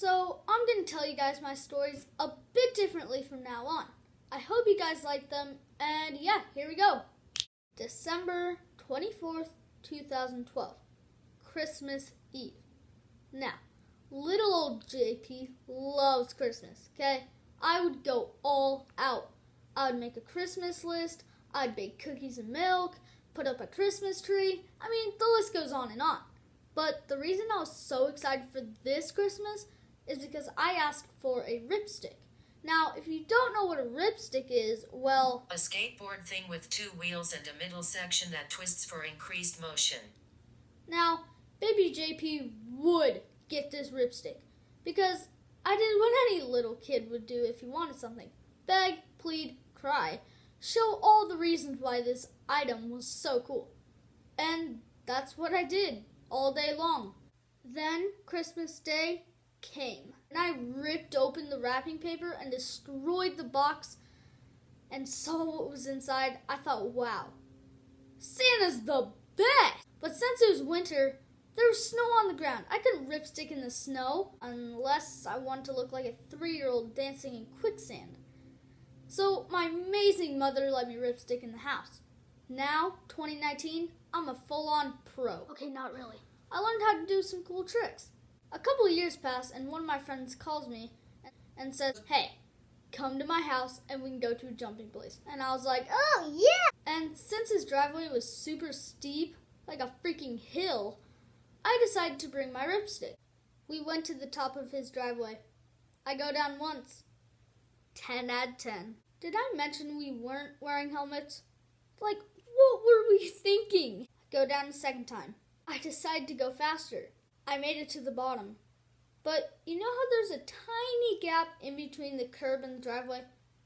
So I'm going to tell you guys my stories a bit differently from now on. I hope you guys like them, and yeah, here we go. December 24th, 2012, Christmas Eve. Now, little old JP loves Christmas, okay? I would go all out. I would make a Christmas list, I'd bake cookies and milk, put up a Christmas tree. I mean, the list goes on and on. But the reason I was so excited for this Christmas is because I asked for a ripstick. Now, if you don't know what a ripstick is, well... a skateboard thing with two wheels and a middle section that twists for increased motion. Now, baby JP would get this ripstick because I did what any little kid would do if he wanted something. Beg, plead, cry. Show all the reasons why this item was so cool. And that's what I did all day long. Then Christmas Day came, and I ripped open the wrapping paper and destroyed the box and saw what was inside. I thought, wow, Santa's the best! But since it was winter, there was snow on the ground. I couldn't ripstick in the snow unless I wanted to look like a 3-year-old dancing in quicksand. So my amazing mother let me ripstick in the house. Now, 2019, I'm a full-on pro. Okay, not really. I learned how to do some cool tricks. A couple of years pass, and one of my friends calls me and says, hey, come to my house and we can go to a jumping place. And I was like, oh, yeah! And since his driveway was super steep, like a freaking hill, I decided to bring my ripstick. We went to the top of his driveway. I go down once. 10 out of 10. Did I mention we weren't wearing helmets? Like, what were we thinking? Go down a second time. I decided to go faster. I made it to the bottom. But you know how there's a tiny gap in between the curb and the driveway?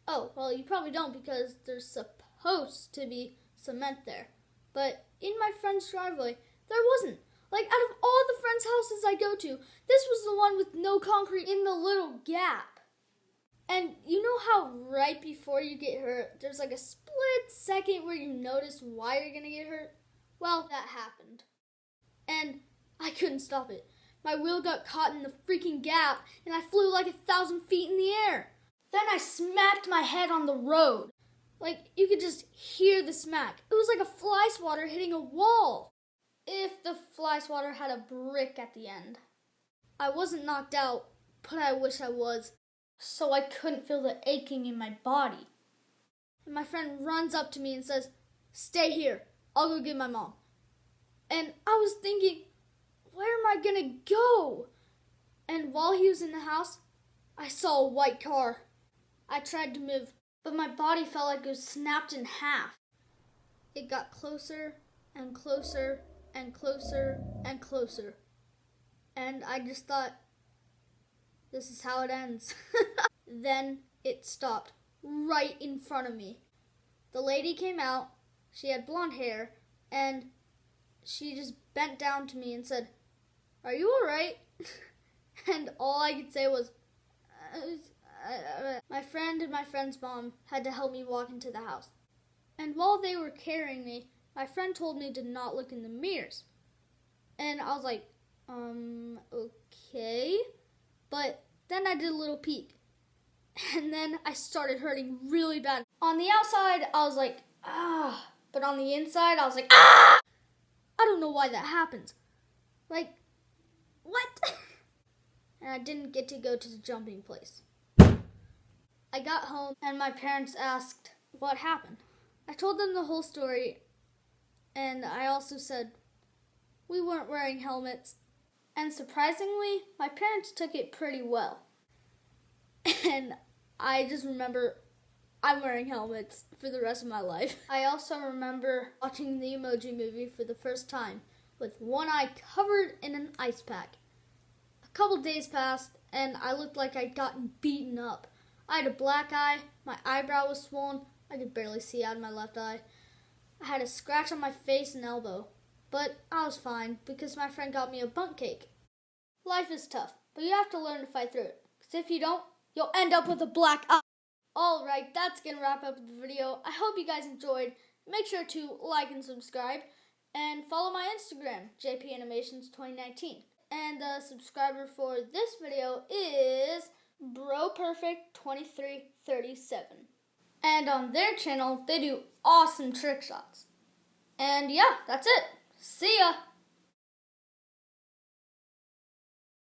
Oh, well, you probably don't because there's supposed to be cement there. But in my friend's driveway, there wasn't. Like, out of all the friends' houses I go to, this was the one with no concrete in the little gap. And you know how right before you get hurt, there's like a split second where you notice why you're going to get hurt? Well, that happened. And I couldn't stop it. My wheel got caught in the freaking gap, and I flew like 1,000 feet in the air. Then I smacked my head on the road. Like, you could just hear the smack. It was like a fly swatter hitting a wall. If the fly swatter had a brick at the end. I wasn't knocked out, but I wish I was. So I couldn't feel the aching in my body. And my friend runs up to me and says, stay here. I'll go get my mom. And I was thinking, where am I gonna go? And while he was in the house, I saw a white car. I tried to move, but my body felt like it was snapped in half. It got closer and closer and closer and closer. And I just thought, this is how it ends. Then it stopped right in front of me. The lady came out, she had blonde hair, and she just bent down to me and said, are you alright? And all I could say was, My friend and my friend's mom had to help me walk into the house. And while they were carrying me, my friend told me to not look in the mirrors. And I was like, okay. But then I did a little peek. And then I started hurting really bad. On the outside, I was like, ah. But on the inside, I was like, ah! I don't know why that happens. Like, what? And I didn't get to go to the jumping place. I got home and my parents asked what happened. I told them the whole story, and I also said we weren't wearing helmets. And surprisingly, my parents took it pretty well. And I just remember I'm wearing helmets for the rest of my life. I also remember watching the Emoji Movie for the first time with one eye covered in an ice pack. A couple days passed, and I looked like I'd gotten beaten up. I had a black eye, my eyebrow was swollen, I could barely see out of my left eye. I had a scratch on my face and elbow, but I was fine because my friend got me a bundt cake. Life is tough, but you have to learn to fight through it, because if you don't, you'll end up with a black eye. Alright, that's going to wrap up the video. I hope you guys enjoyed. Make sure to like and subscribe, and follow my Instagram, JPAnimations2019. And the subscriber for this video is BroPerfect2337. And on their channel, they do awesome trick shots. And yeah, that's it. See ya!